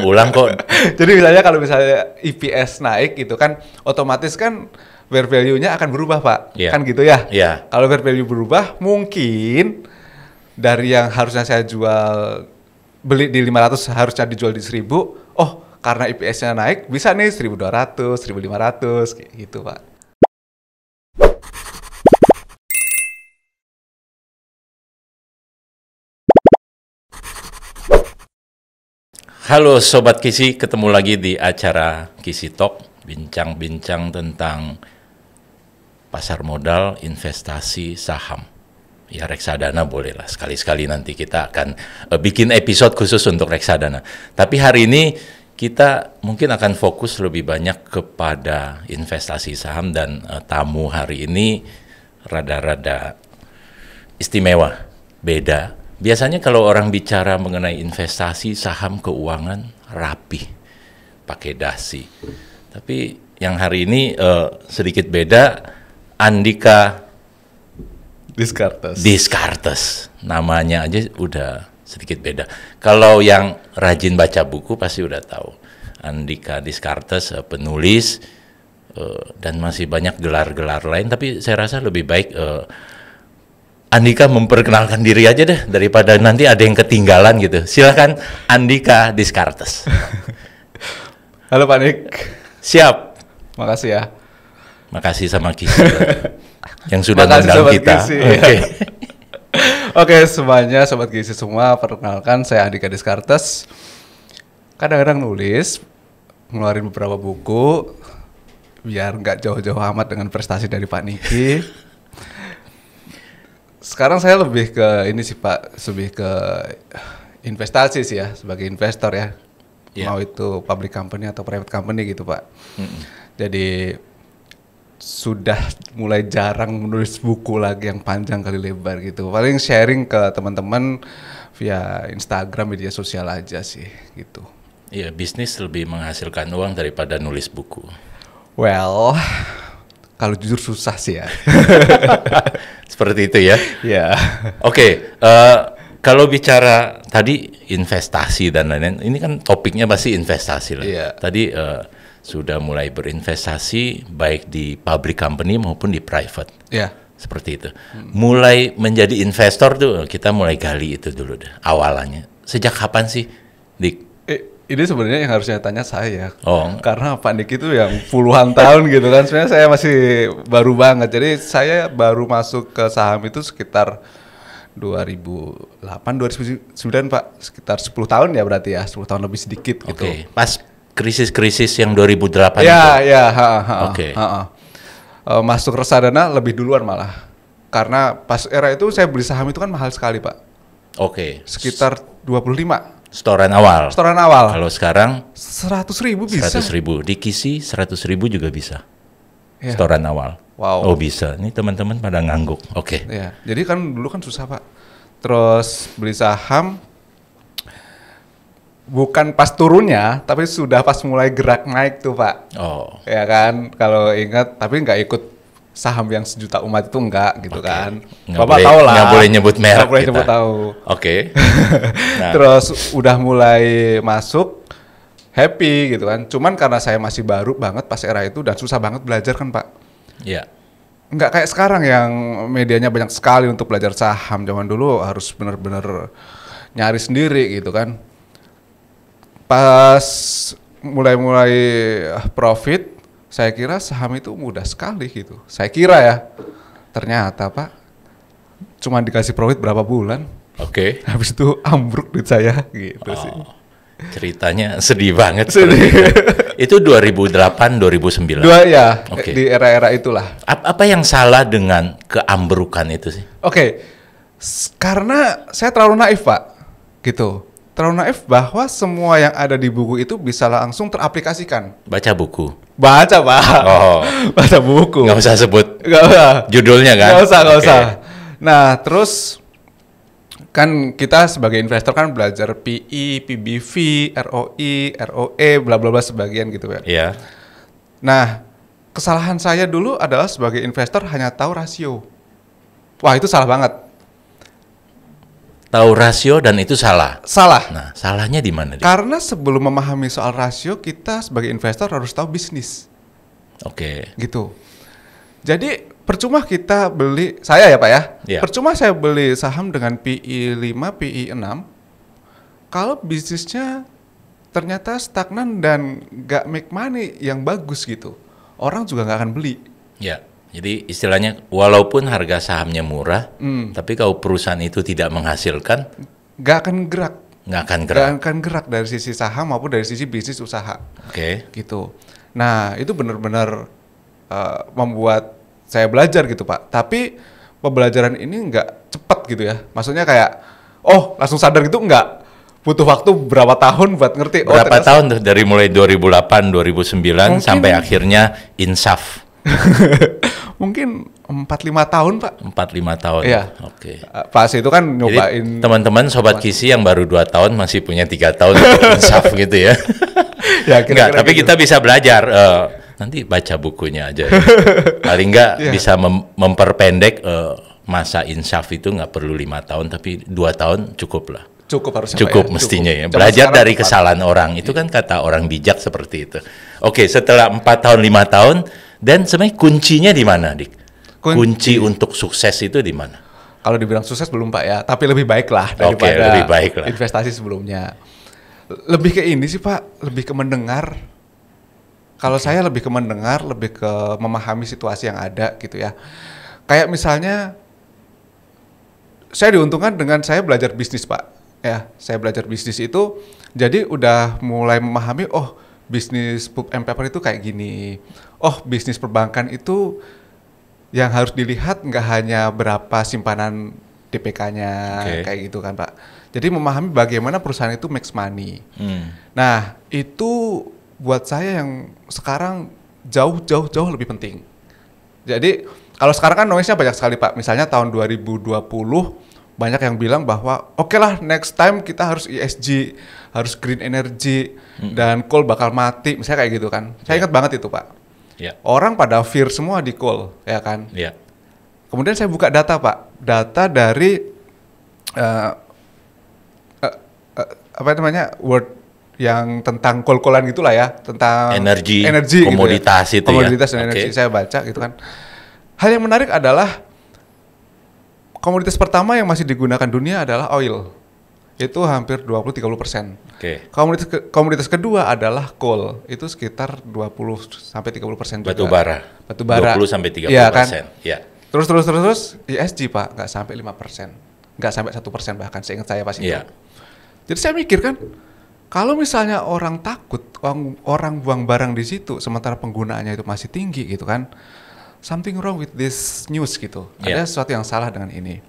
ulang kok. Jadi misalnya kalau misalnya EPS naik gitu kan, otomatis kan fair value-nya akan berubah, Pak. Iya. Kan gitu ya? Iya. Kalau fair value berubah, mungkin dari yang harusnya saya jual, beli di 500 harusnya dijual di 1000, oh karena EPS-nya naik, bisa nih 1200, 1500, kayak gitu, Pak. Halo Sobat Kisi, ketemu lagi di acara Kisi Talk, bincang-bincang tentang pasar modal, investasi, saham. Ya reksadana bolehlah, sekali-sekali nanti kita akan bikin episode khusus untuk reksadana. Tapi hari ini kita mungkin akan fokus lebih banyak kepada investasi saham dan tamu hari ini rada-rada istimewa, beda. Biasanya kalau orang bicara mengenai investasi, saham, keuangan, rapi, pakai dasi. Tapi yang hari ini sedikit beda, Andika Descartes. Namanya aja udah sedikit beda. Kalau yang rajin baca buku pasti udah tahu. Andika Descartes, penulis, dan masih banyak gelar-gelar lain. Tapi saya rasa lebih baik Andika memperkenalkan diri aja deh, daripada nanti ada yang ketinggalan gitu. Silakan Andika Descartes. Halo Pak Nik. Siap. Makasih ya. Makasih sama Kisi yang sudah Makasih mengundang Sobat kita. Kisi. Oke. Oke semuanya, Sobat Kisi semua, perkenalkan saya Andika Descartes. Kadang-kadang nulis, ngeluarin beberapa buku, biar nggak jauh-jauh amat dengan prestasi dari Pak Niki. Sekarang saya lebih ke ini sih Pak, lebih ke investasi sih ya, sebagai investor ya. Yeah. Mau itu public company atau private company gitu Pak. Jadi sudah mulai jarang menulis buku lagi yang panjang kali lebar gitu. Paling sharing ke teman-teman via Instagram, media sosial aja sih gitu. Iya, bisnis lebih menghasilkan uang daripada nulis buku. Well, kalau jujur susah sih ya. Seperti itu ya. Ya. Oke, kalau bicara tadi investasi dan lain-lain, ini kan topiknya pasti investasi lah. Iya. Tadi sudah mulai berinvestasi baik di public company maupun di private. Ya. Seperti itu. Mulai menjadi investor tuh kita mulai gali itu dulu deh awalnya. Sejak kapan sih, Dik? Ini sebenarnya yang harusnya tanya saya. Oh. Karena Pak Dik itu yang puluhan tahun gitu kan. Sebenarnya saya masih baru banget. Jadi saya baru masuk ke saham itu sekitar 2008, 2009 Pak. Sekitar 10 tahun ya berarti ya. 10 tahun lebih sedikit gitu. Oke. Pas krisis-krisis yang 2008 ya, itu? Ya, Oke. Masuk reksadana lebih duluan malah. Karena pas era itu saya beli saham itu kan mahal sekali Pak. Oke. Sekitar 25. Setoran awal. Kalau sekarang 100.000 bisa. 100.000 di Kisi, 100.000 juga bisa. Ya. Setoran awal. Wow. Oh bisa. Ini teman-teman pada ngangguk. Oke. Ya. Jadi kan dulu kan susah Pak. Terus beli saham bukan pas turunnya, tapi sudah pas mulai gerak naik tuh Pak. Oh. Ya kan, kalau ingat, tapi nggak ikut saham yang sejuta umat itu enggak gitu kan. Bapak tahu lah. Nggak boleh nyebut merek. Nggak boleh kita. nyebut tahu. Oke. Nah. Terus udah mulai masuk, happy gitu kan. Cuman karena saya masih baru banget pas era itu dan susah banget belajar kan Pak. Iya. Nggak kayak sekarang yang medianya banyak sekali untuk belajar saham. Zaman dulu harus benar-benar nyari sendiri gitu kan. Pas mulai profit, saya kira saham itu mudah sekali gitu. Saya kira ya. Ternyata Pak, cuma dikasih profit berapa bulan. Oke. Habis itu ambruk duit saya gitu sih. Ceritanya sedih banget. Sedih. Itu 2008, 2009. Di era-era itulah. Apa yang salah dengan keambrukan itu sih? Oke. Karena saya terlalu naif Pak. Gitu. Terlalu naif bahwa semua yang ada di buku itu bisa langsung teraplikasikan. Baca buku? Baca Pak. Oh. Baca buku. Nggak usah sebut nggak usah. Judulnya kan? Nggak usah. Nah terus kan kita sebagai investor kan belajar PE, PBV, ROI, ROE, bla bla bla sebagian gitu ya. Iya. Nah kesalahan saya dulu adalah sebagai investor hanya tahu rasio. Wah itu salah banget. tahu rasio dan itu salah. Salah. Nah, salahnya di mana? Karena sebelum memahami soal rasio, kita sebagai investor harus tahu bisnis. Oke. Gitu. Jadi percuma kita beli, saya ya Pak ya, Iya. percuma saya beli saham dengan PI 5, PI 6, kalau bisnisnya ternyata stagnan dan nggak make money yang bagus gitu, orang juga nggak akan beli. Ya. Jadi istilahnya walaupun harga sahamnya murah, tapi kalau perusahaan itu tidak menghasilkan, Nggak akan gerak. nggak akan Nggak gerak. akan gerak dari sisi saham maupun dari sisi bisnis usaha. Oke. Gitu. Nah, itu benar-benar membuat saya belajar gitu Pak. Tapi pembelajaran ini nggak cepat gitu ya. Maksudnya kayak, oh langsung sadar gitu nggak. Butuh waktu berapa tahun buat ngerti. Berapa ternyata tahun tuh dari mulai 2008, 2009 Mungkin- sampai akhirnya insaf Mungkin 4-5 tahun Pak. 4-5 tahun. Iya. Oke. Pas itu kan Jadi nyobain. teman-teman Sobat Kisi yang baru 2 tahun masih punya 3 tahun untuk insaf gitu ya. Ya, Enggak, tapi gitu. kita bisa belajar. Nanti baca bukunya aja. Ya. Paling enggak Iya. bisa memperpendek masa insaf itu nggak perlu 5 tahun, tapi 2 tahun cukup lah. Cukup harusnya Pak, Cukup ya? mestinya ya. Zaman Belajar sekarang dari tepat. kesalahan orang. Itu kan kata orang bijak seperti itu. Oke, setelah 4 tahun, 5 tahun, dan sebenarnya kuncinya di mana, Dik? Kunci untuk sukses itu di mana? Kalau dibilang sukses belum Pak ya, tapi lebih baik lah Oke, daripada lebih baik lah. investasi sebelumnya. Lebih ke ini sih Pak, lebih ke mendengar. Kalau saya lebih ke mendengar, lebih ke memahami situasi yang ada gitu ya. Kayak misalnya, saya diuntungkan dengan saya belajar bisnis Pak. Ya, saya belajar bisnis itu, jadi udah mulai memahami, oh bisnis pulp and paper itu kayak gini. Oh bisnis perbankan itu yang harus dilihat nggak hanya berapa simpanan DPK-nya Oke. kayak gitu kan Pak. Jadi memahami bagaimana perusahaan itu makes money. Hmm. Nah itu buat saya yang sekarang jauh lebih penting. Jadi kalau sekarang kan noise-nya banyak sekali Pak. Misalnya tahun 2020 banyak yang bilang bahwa oke lah next time kita harus ESG, harus green energy, dan coal bakal mati. Misalnya kayak gitu kan. Saya ingat banget itu Pak. Ya, Orang pada fear semua di coal, ya kan. ya. Kemudian saya buka data Pak, data dari apa namanya World yang tentang coal-coalan gitulah ya, tentang Energi, gitu komoditas ya. itu ya. Komoditas dan Oke. energi saya baca gitu kan. Hal yang menarik adalah komoditas pertama yang masih digunakan dunia adalah oil. Itu hampir 20-30%. Oke. Komoditas kedua adalah coal, itu sekitar 20-30% juga. Batu bara. Batu bara. 20 sampai 30%. Iya kan? Ya. Terus ESG Pak, nggak sampai 5%. Nggak sampai 1% bahkan, seingat saya pas itu. Iya. Jadi saya mikir kan, kalau misalnya orang takut, orang buang barang di situ, sementara penggunaannya itu masih tinggi gitu kan, something wrong with this news gitu. Iya. Ada sesuatu yang salah dengan ini.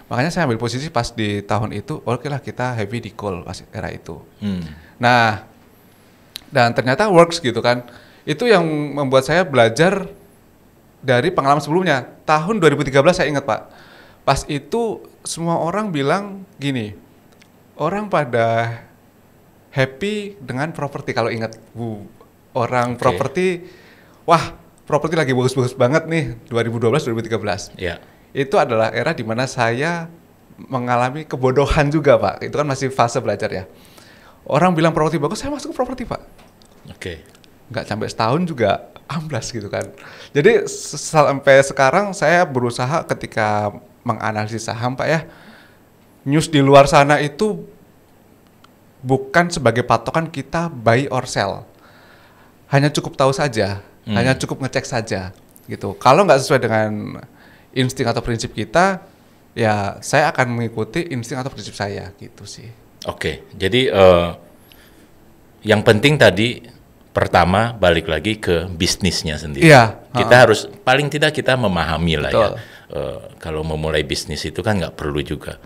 Makanya saya ambil posisi pas di tahun itu, oke lah kita heavy di coal pas era itu. Nah, dan ternyata works gitu kan. Itu yang membuat saya belajar dari pengalaman sebelumnya. Tahun 2013 saya ingat Pak, pas itu semua orang bilang gini, orang pada happy dengan properti. Kalau ingat orang Oke. properti, wah properti lagi bagus-bagus banget nih 2012-2013. Ya. Itu adalah era di mana saya mengalami kebodohan juga Pak. Itu kan masih fase belajar ya. Orang bilang properti bagus, saya masuk ke properti Pak. Oke. Nggak sampai setahun juga amblas gitu kan. Jadi sampai sekarang saya berusaha ketika menganalisis saham Pak ya, news di luar sana itu bukan sebagai patokan kita buy or sell. Hanya cukup tahu saja, hanya cukup ngecek saja gitu. Kalau nggak sesuai dengan insting atau prinsip kita, ya saya akan mengikuti insting atau prinsip saya gitu sih. Oke. Jadi yang penting tadi pertama balik lagi ke bisnisnya sendiri. Iya. Kita harus paling tidak kita memahami lah ya. Betul. Kalau memulai bisnis itu kan nggak perlu juga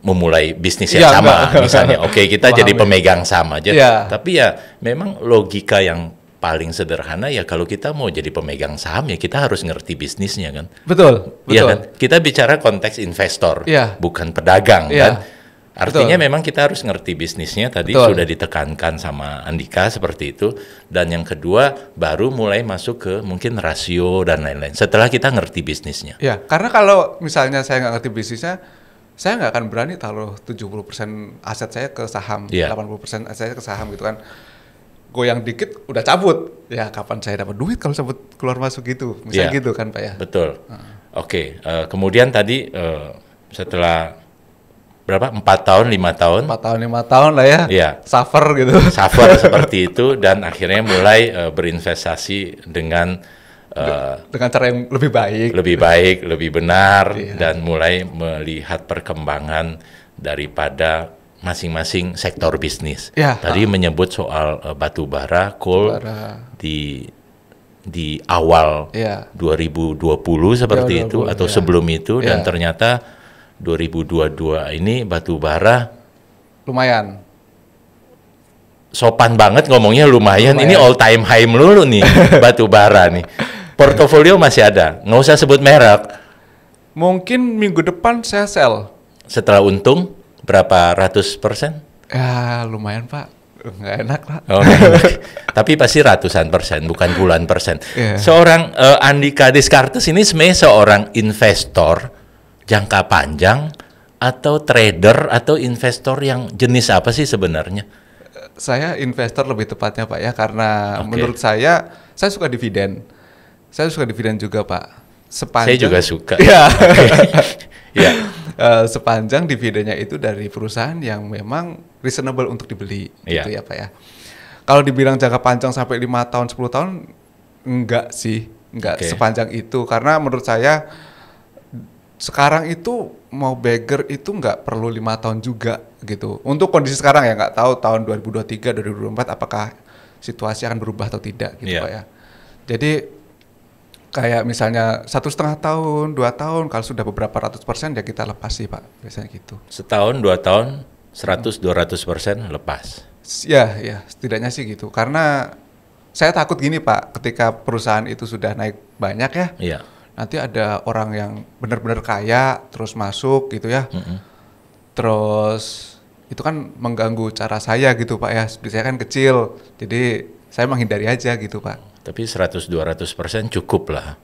memulai bisnis Iya, yang sama enggak. misalnya. Oke, kita jadi Memahami. pemegang saham aja. Iya. Tapi ya memang logika yang paling sederhana ya kalau kita mau jadi pemegang saham ya kita harus ngerti bisnisnya kan. Betul, Iya betul. kan? Kita bicara konteks investor, Iya. bukan pedagang Iya. kan. Artinya Betul. memang kita harus ngerti bisnisnya, tadi Betul. sudah ditekankan sama Andika seperti itu. Dan yang kedua baru mulai masuk ke mungkin rasio dan lain-lain. Setelah kita ngerti bisnisnya. Ya, karena kalau misalnya saya nggak ngerti bisnisnya, saya nggak akan berani taruh 70% aset saya ke saham, 80% aset saya ke saham gitu kan. Goyang dikit udah cabut. Ya kapan saya dapat duit kalau cabut keluar masuk gitu. Misalnya gitu kan Pak ya. Betul. Oke, kemudian tadi setelah berapa? 4 tahun, 5 tahun? 4 tahun, 5 tahun lah ya. Iya. Suffer gitu. Suffer seperti itu dan akhirnya mulai berinvestasi dengan cara yang lebih baik, lebih benar, dan mulai melihat perkembangan daripada masing-masing sektor bisnis. Tadi menyebut soal batu bara, coal di awal 2020 seperti itu atau sebelum itu, dan ternyata 2022 ini batu bara lumayan. Sopan banget ngomongnya lumayan. Ini all time high melulu nih batu bara nih. Portofolio masih ada, nggak usah sebut merek. Mungkin minggu depan saya sell. Setelah untung berapa ratus persen? Ya lumayan Pak, nggak enak Pak. Oh, tapi pasti ratusan persen, bukan puluhan persen. Seorang Andika Descartes ini sebenarnya seorang investor jangka panjang atau trader atau investor yang jenis apa sih sebenarnya? Saya investor lebih tepatnya Pak ya, karena menurut saya suka dividen. Saya suka dividen juga Pak. Saya juga suka. Ya. Sepanjang dividennya itu dari perusahaan yang memang reasonable untuk dibeli, gitu ya Pak ya. Kalau dibilang jangka panjang sampai 5 tahun, 10 tahun, enggak sih. Enggak sepanjang itu. Karena menurut saya, sekarang itu mau beggar itu nggak perlu 5 tahun juga gitu. Untuk kondisi sekarang ya, nggak tahu tahun 2023, 2024 apakah situasi akan berubah atau tidak gitu Pak ya. Jadi kayak misalnya 1,5 tahun, 2 tahun, kalau sudah beberapa ratus persen ya kita lepas sih Pak, biasanya gitu. Setahun, 2 tahun, 100-200% lepas. Ya, setidaknya sih gitu. Karena saya takut gini Pak, ketika perusahaan itu sudah naik banyak ya, nanti ada orang yang benar-benar kaya terus masuk gitu ya. Terus itu kan mengganggu cara saya gitu Pak ya. Seperti saya kan kecil, jadi saya menghindari aja gitu Pak. Tapi 100-200% cukup lah.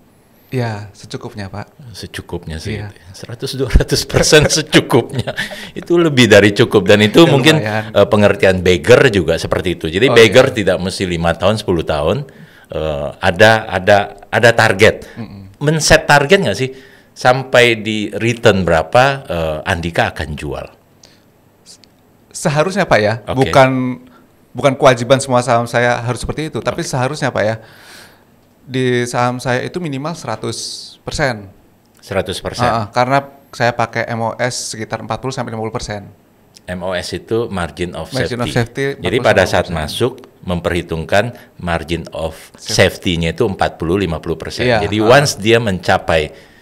Ya, secukupnya Pak. Secukupnya sih. 100-200% secukupnya. Itu lebih dari cukup. Dan itu mungkin pengertian beggar juga seperti itu. Jadi beggar tidak mesti 5 tahun, 10 tahun. Ada target. Men-set target nggak sih? Sampai di return berapa Andika akan jual? Seharusnya Pak ya. Bukan kewajiban semua saham saya harus seperti itu, tapi seharusnya Pak ya, di saham saya itu minimal 100%. 100%? Karena saya pakai MOS sekitar 40-50%. MOS itu margin of safety. Jadi pada saat masuk, memperhitungkan margin of safety-nya itu 40-50%. Jadi once dia mencapai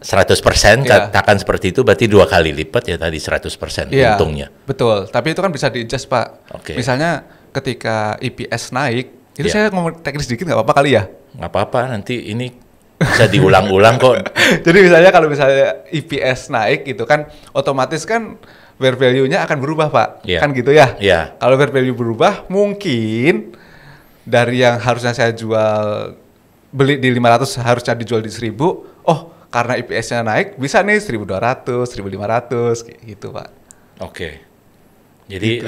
100%, katakan seperti itu, berarti 2 kali lipat ya tadi 100% untungnya. Betul, tapi itu kan bisa di-adjust Pak. Misalnya ketika EPS naik, itu saya ngomong teknis sedikit nggak apa-apa kali ya? Nggak apa-apa, nanti ini bisa diulang-ulang kok. Jadi misalnya kalau misalnya EPS naik gitu kan, otomatis kan fair value-nya akan berubah Pak, kan gitu ya? Kalau fair value berubah, mungkin dari yang harusnya saya jual, beli di 500 harusnya dijual di 1.000, karena IPS-nya naik, bisa nih 1.200, 1.500, gitu Pak. Jadi gitu.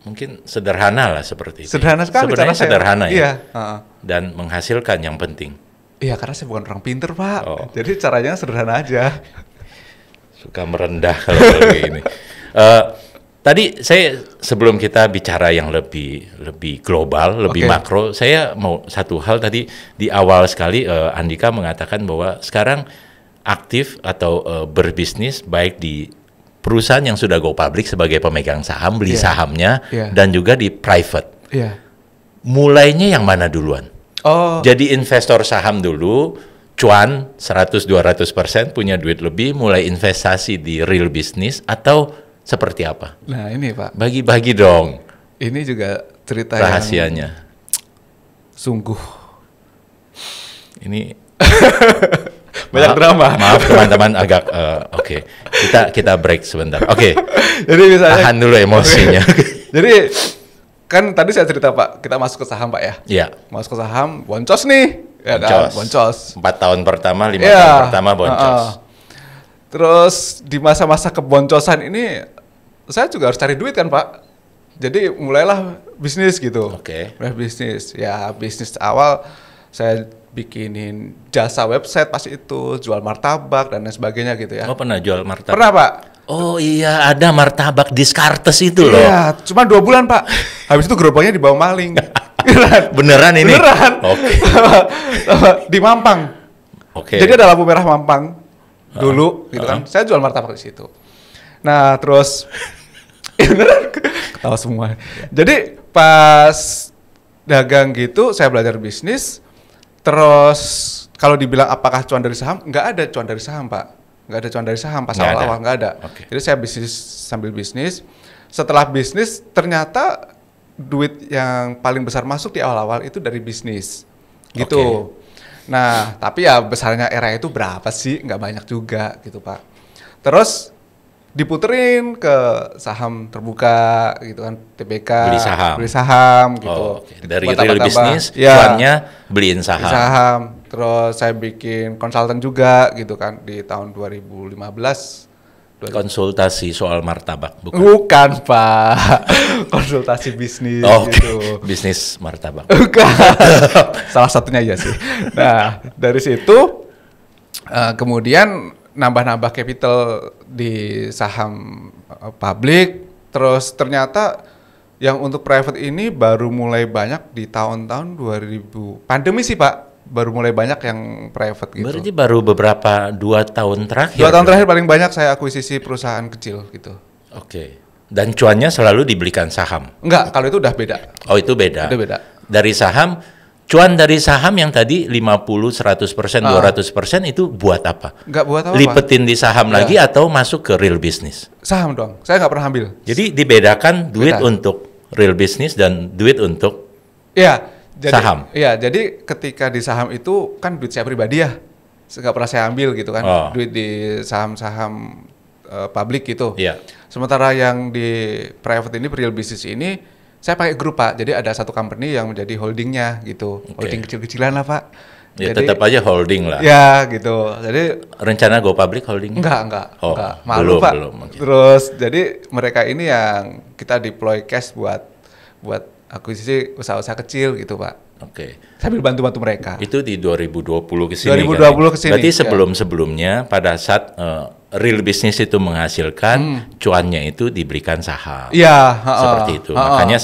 Mungkin sederhana lah seperti itu. Sederhana sekali. Sebenarnya sederhana ya. Iya. Dan menghasilkan yang penting. Iya, karena saya bukan orang pinter Pak. Jadi caranya sederhana aja. Suka merendah kalau begini. Tadi saya sebelum kita bicara yang lebih global, lebih makro, saya mau satu hal tadi di awal sekali Andika mengatakan bahwa sekarang aktif atau berbisnis baik di perusahaan yang sudah go public sebagai pemegang saham, beli sahamnya, dan juga di private. Mulainya yang mana duluan? Jadi investor saham dulu, cuan 100-200%, punya duit lebih, mulai investasi di real business atau seperti apa? Nah ini Pak. Bagi-bagi dong. Ini juga cerita rahasianya. Yang sungguh. Ini banyak drama. Maaf teman-teman agak kita break sebentar. Jadi misalnya tahan dulu emosinya. Jadi kan tadi saya cerita Pak, kita masuk ke saham Pak ya. Iya. Masuk ke saham, boncos nih. Boncos. Boncos. 4 tahun pertama, 5 tahun pertama boncos. Terus di masa-masa keboncosan ini saya juga harus cari duit kan Pak. Jadi mulailah bisnis gitu. Oke. Mulai bisnis. Ya bisnis awal saya bikinin jasa website pas itu, jual martabak dan lain sebagainya gitu ya. Oh, pernah jual martabak? Pernah Pak. Oh iya, ada martabak Descartes itu loh. Iya, cuma 2 bulan Pak. Habis itu gerobaknya dibawa maling. Beneran ini? Beneran. Oke. Di Mampang. Oke. Jadi ada lampu merah Mampang dulu gitu kan. Saya jual martabak di situ. Nah, terus beneran ketawa semua. Jadi pas dagang gitu saya belajar bisnis. Terus kalau dibilang apakah cuan dari saham? Nggak ada cuan dari saham, Pak. Nggak ada cuan dari saham pas awal-awal, nggak ada. Okay. Jadi saya bisnis sambil bisnis. Setelah bisnis ternyata duit yang paling besar masuk di awal-awal itu dari bisnis. Gitu. Okay. Nah, tapi ya besarnya era itu berapa sih? Nggak banyak juga gitu, Pak. Terus diputerin ke saham terbuka gitu kan, TBK, beli saham gitu. Oh, okay. Dari real bisnis, cuannya beliin saham. Saham. Terus saya bikin konsultan juga gitu kan di tahun 2015. Konsultasi soal martabak, bukan? Bukan, Pak. Konsultasi bisnis gitu. Bisnis martabak. Bukan. Salah satunya iya sih. Nah, dari situ kemudian nambah-nambah capital di saham publik. Terus ternyata yang untuk private ini baru mulai banyak di tahun-tahun 2000. Pandemi sih, Pak. Baru mulai banyak yang private gitu. Berarti baru beberapa 2 tahun terakhir. 2 tahun terakhir paling banyak saya akuisisi perusahaan kecil gitu. Oke. Dan cuannya selalu dibelikan saham? Enggak, kalau itu udah beda. Oh, itu beda. Udah beda. Dari saham, cuan dari saham yang tadi 50, 100%, 200% itu buat apa? Enggak buat apa-apa. Lipetin di saham lagi atau masuk ke real business? Saham dong. Saya nggak pernah ambil. Jadi dibedakan duit untuk real business dan duit untuk jadi, saham. Iya, jadi ketika di saham itu kan duit saya pribadi ya, nggak pernah saya ambil gitu kan, duit di saham-saham publik gitu. Iya. Sementara yang di private ini, real business ini, saya pakai grup Pak. Jadi ada satu company yang menjadi holdingnya gitu, holding kecil-kecilan lah Pak. Ya jadi, tetap aja holding lah. Ya gitu. Jadi rencana go public holding? Enggak. Oh, Malu Pak. Belum. Terus jadi mereka ini yang kita deploy cash buat akuisisi usaha-usaha kecil gitu Pak. Oke. Sambil bantu-bantu mereka. Itu di 2020 ke sini. 2020 ke sini. Berarti sebelum-sebelumnya pada saat real business itu menghasilkan cuannya itu diberikan saham. Iya, seperti itu. Makanya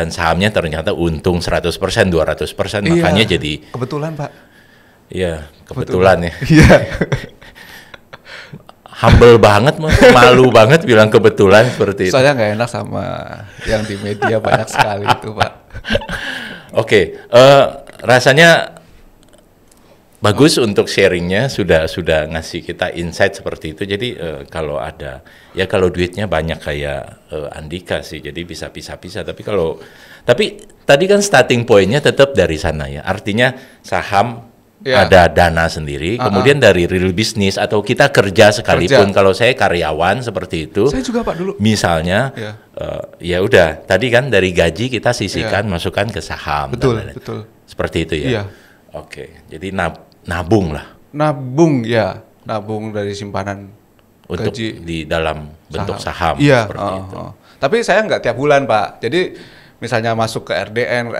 sahamnya ternyata untung 100%, 200%, makanya jadi kebetulan, Pak. Iya, kebetulan ya. Iya. Humble banget, malu banget bilang kebetulan seperti itu. Soalnya nggak enak sama yang di media banyak sekali itu, Pak. Oke, rasanya bagus untuk sharingnya, sudah ngasih kita insight seperti itu. Jadi kalau ada, ya kalau duitnya banyak kayak Andika sih, jadi bisa pisah-pisah. Tapi tadi kan starting point-nya tetap dari sana ya. Artinya saham ada dana sendiri, kemudian dari real business atau kita kerja sekalipun. Kalau saya karyawan seperti itu. Saya juga Pak dulu. Misalnya, ya udah tadi kan dari gaji kita sisihkan, masukkan ke saham. Betul. Seperti itu ya. Iya. Oke, jadi nabung lah. Nabung dari simpanan untuk gaji di dalam bentuk saham. Iya. Seperti itu. Tapi saya nggak tiap bulan Pak. Jadi misalnya masuk ke RDN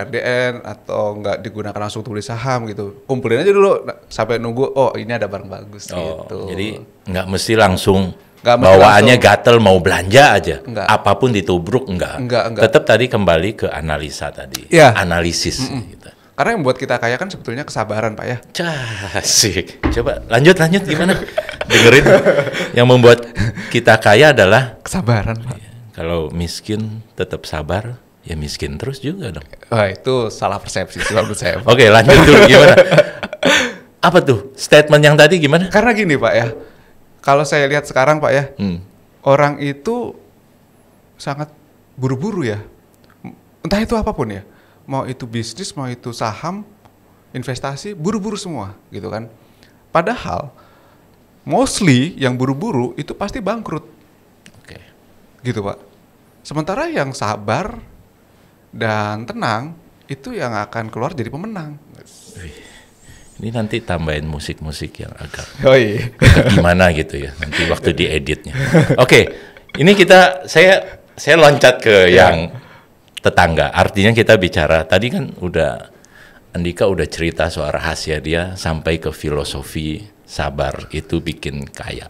atau nggak digunakan langsung tulis saham gitu, kumpulin aja dulu sampai nunggu ini ada barang bagus gitu. Jadi nggak mesti langsung bawaannya gatel mau belanja aja, apapun ditubruk enggak. Tetap tadi kembali ke analisa tadi, analisis. Gitu. Karena yang membuat kita kaya kan sebetulnya kesabaran Pak ya. Asik. Coba lanjut gimana? Dengerin. Yang membuat kita kaya adalah kesabaran Pak. Kalau miskin tetap sabar, ya miskin terus juga dong. Wah itu salah persepsi menurut saya. Oke, lanjut dulu gimana? Apa tuh statement yang tadi gimana? Karena gini Pak ya, kalau saya lihat sekarang Pak ya, orang itu sangat buru-buru ya. Entah itu apapun ya, mau itu bisnis, mau itu saham, investasi, buru-buru semua gitu kan. Padahal mostly yang buru-buru itu pasti bangkrut. Oke. Gitu Pak. Sementara yang sabar dan tenang itu yang akan keluar jadi pemenang. Ini nanti tambahin musik-musik yang agak Oh iya. gimana gitu ya nanti waktu dieditnya. Oke, ini saya loncat ke yang tetangga. Artinya kita bicara tadi kan Andika udah cerita soal rahasia dia sampai ke filosofi sabar itu bikin kaya,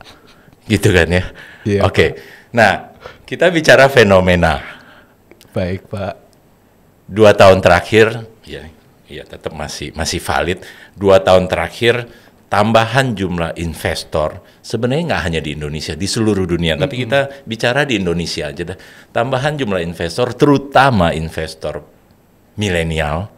gitu kan ya? Iya, Oke, nah kita bicara fenomena. Baik Pak. 2 tahun terakhir, ya tetap masih valid. 2 tahun terakhir tambahan jumlah investor sebenarnya nggak hanya di Indonesia, di seluruh dunia. Tapi kita bicara di Indonesia aja dah. Tambahan jumlah investor, terutama investor milenial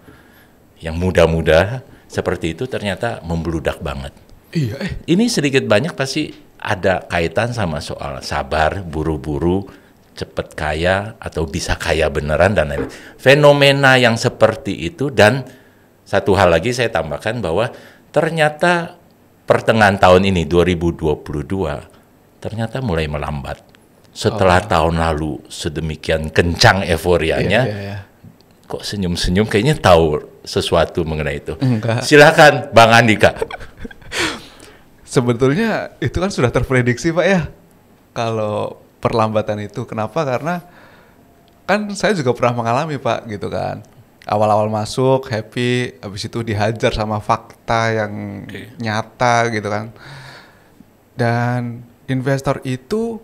yang muda-muda seperti itu ternyata membludak banget. Iya. Ini sedikit banyak pasti ada kaitan sama soal sabar, buru-buru, cepet kaya atau bisa kaya beneran dan lain-lain. Fenomena yang seperti itu, dan satu hal lagi saya tambahkan bahwa ternyata pertengahan tahun ini 2022 ternyata mulai melambat. Setelah tahun lalu sedemikian kencang euforianya, kok senyum-senyum kayaknya tahu sesuatu mengenai itu. Enggak. Silakan Bang Andika. Sebetulnya itu kan sudah terprediksi Pak ya. Kalau perlambatan itu kenapa? Karena kan saya juga pernah mengalami Pak gitu kan. Awal-awal masuk happy, habis itu dihajar sama fakta yang nyata gitu kan. Dan investor itu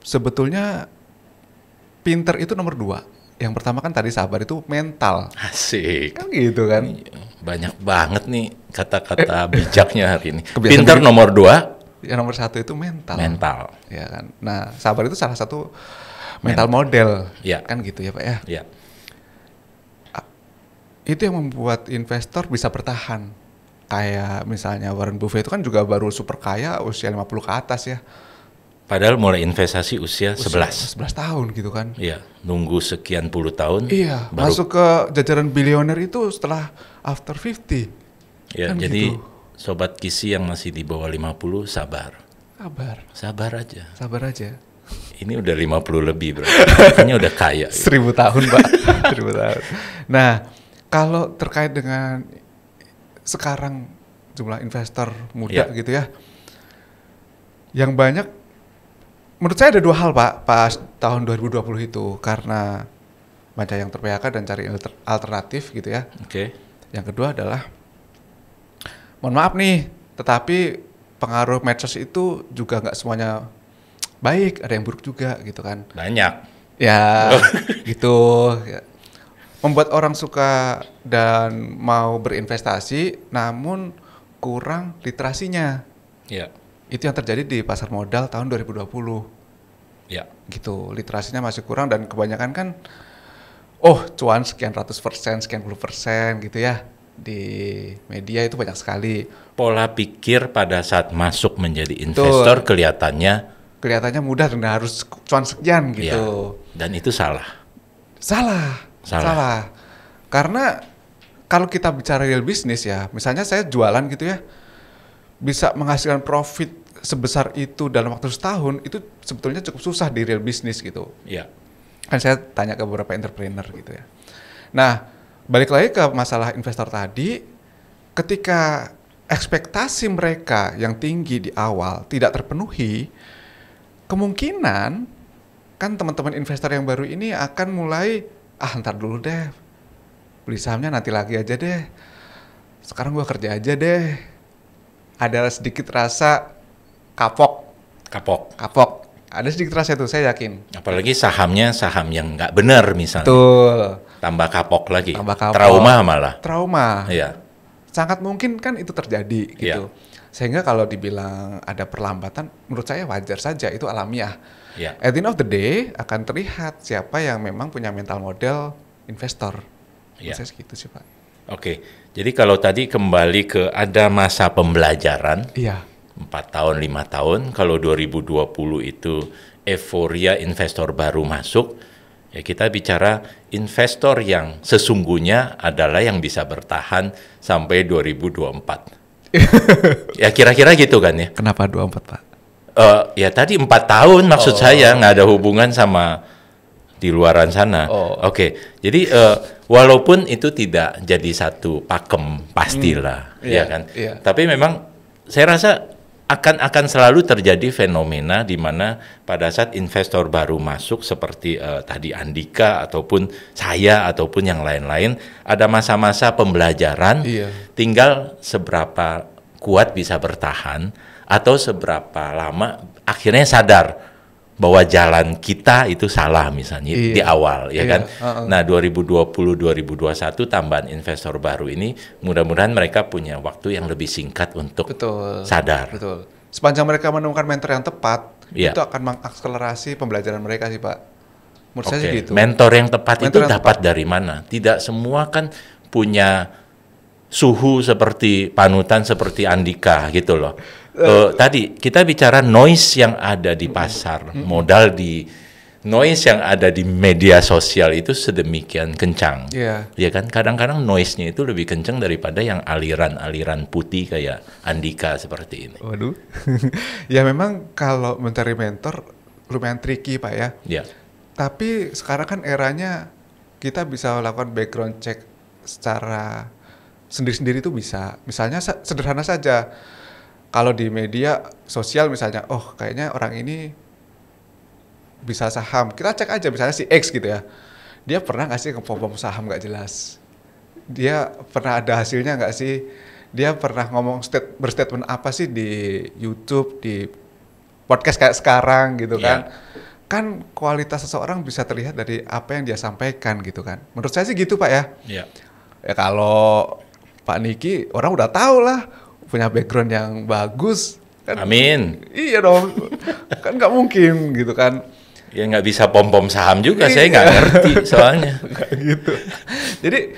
sebetulnya pinter itu nomor 2. Yang pertama kan tadi sabar, itu mental. Asik. Kan gitu kan. Banyak banget nih kata-kata bijaknya hari ini. Pinter nomor 2. Yang nomor 1 itu mental. Mental. Ya kan. Nah, sabar itu salah satu mental model. Ya. Kan gitu ya Pak ya. Ya. Itu yang membuat investor bisa bertahan. Kayak misalnya Warren Buffett itu kan juga baru super kaya usia 50 ke atas ya. Padahal mulai investasi usia 11 tahun gitu kan. Iya, nunggu sekian puluh tahun. Iya, baru, masuk ke jajaran bilioner itu setelah after 50. Ya, kan jadi gitu. Sobat Kisi yang masih di bawah 50 sabar. Sabar aja. Sabar aja. Ini udah 50 lebih berarti. Makanya udah kaya. 1000 tahun, Pak. 1000 tahun. Nah, kalau terkait dengan sekarang jumlah investor muda gitu ya. Yang banyak, menurut saya ada 2 hal Pak, pas tahun 2020 itu. Karena banyak yang ter-PHK dan cari alternatif gitu ya. Oke. Yang kedua adalah, mohon maaf nih, tetapi pengaruh medsos itu juga nggak semuanya baik, ada yang buruk juga gitu kan. Banyak. Ya, gitu. Membuat orang suka dan mau berinvestasi, namun kurang literasinya. Ya. Itu yang terjadi di pasar modal tahun 2020. Ya. Gitu, literasinya masih kurang dan kebanyakan kan, cuan sekian ratus %, sekian puluh % gitu ya. Di media itu banyak sekali. Pola pikir pada saat masuk menjadi investor kelihatannya mudah dan harus cuan sekian gitu. Ya, dan itu salah. Salah. Karena kalau kita bicara real business ya, misalnya saya jualan gitu ya, bisa menghasilkan profit sebesar itu dalam waktu setahun, itu sebetulnya cukup susah di real business gitu. Iya. Kan saya tanya ke beberapa entrepreneur gitu ya. Nah, balik lagi ke masalah investor tadi, ketika ekspektasi mereka yang tinggi di awal tidak terpenuhi, kemungkinan kan teman-teman investor yang baru ini akan mulai, ntar dulu deh, beli sahamnya nanti lagi aja deh, sekarang gua kerja aja deh. Ada sedikit rasa kapok. Ada sedikit rasa itu, saya yakin. Apalagi sahamnya saham yang nggak benar misalnya. Betul. Tambah kapok lagi. Kapok. Trauma malah. Iya. Sangat mungkin kan itu terjadi gitu. Sehingga kalau dibilang ada perlambatan, menurut saya wajar saja, itu alamiah. At the end of the day akan terlihat siapa yang memang punya mental model investor. Saya segitu sih Pak. Oke, jadi kalau tadi kembali ke ada masa pembelajaran. 4 tahun, 5 tahun, kalau 2020 itu euforia investor baru masuk, ya kita bicara investor yang sesungguhnya adalah yang bisa bertahan sampai 2024. Ya kira-kira gitu kan ya. Kenapa 24 Pak? Ya tadi 4 tahun maksud saya, nggak ada hubungan sama di luaran sana. Oke. Jadi walaupun itu tidak jadi satu pakem pastilah, ya kan. Tapi memang saya rasa akan selalu terjadi fenomena di mana pada saat investor baru masuk seperti tadi Andika ataupun saya ataupun yang lain-lain, ada masa-masa pembelajaran, tinggal seberapa kuat bisa bertahan atau seberapa lama akhirnya sadar bahwa jalan kita itu salah misalnya di awal, ya kan. Nah 2020-2021 tambahan investor baru ini mudah-mudahan mereka punya waktu yang lebih singkat untuk sadar. Betul. Sepanjang mereka menemukan mentor yang tepat, itu akan mengakselerasi pembelajaran mereka sih Pak. Menurut saya sih gitu. Mentor yang tepat itu dapat dari mana? Tidak semua kan punya suhu seperti panutan seperti Andika gitu loh. Tadi kita bicara noise yang ada di pasar modal, di noise yang ada di media sosial itu sedemikian kencang, ya kan? Kadang-kadang noise-nya itu lebih kencang daripada yang aliran-aliran putih kayak Andika seperti ini. Waduh, ya memang kalau mencari mentor lumayan tricky Pak ya. Tapi sekarang kan eranya kita bisa lakukan background check secara sendiri-sendiri itu bisa. Misalnya sederhana saja. Kalau di media sosial misalnya, oh kayaknya orang ini bisa saham, kita cek aja misalnya si X gitu ya, dia pernah nggak sih ngepom-pom saham nggak jelas, dia pernah ada hasilnya nggak sih, dia pernah ngomong berstatement apa sih di YouTube, di podcast kayak sekarang gitu kan. Kan kualitas seseorang bisa terlihat dari apa yang dia sampaikan gitu kan. Menurut saya sih gitu Pak ya. Ya kalau Pak Niki orang udah tahu lah, punya background yang bagus kan. Amin. Iya dong. Kan nggak mungkin gitu kan. Ya nggak bisa pom-pom saham juga, saya nggak ngerti soalnya. Gitu. Jadi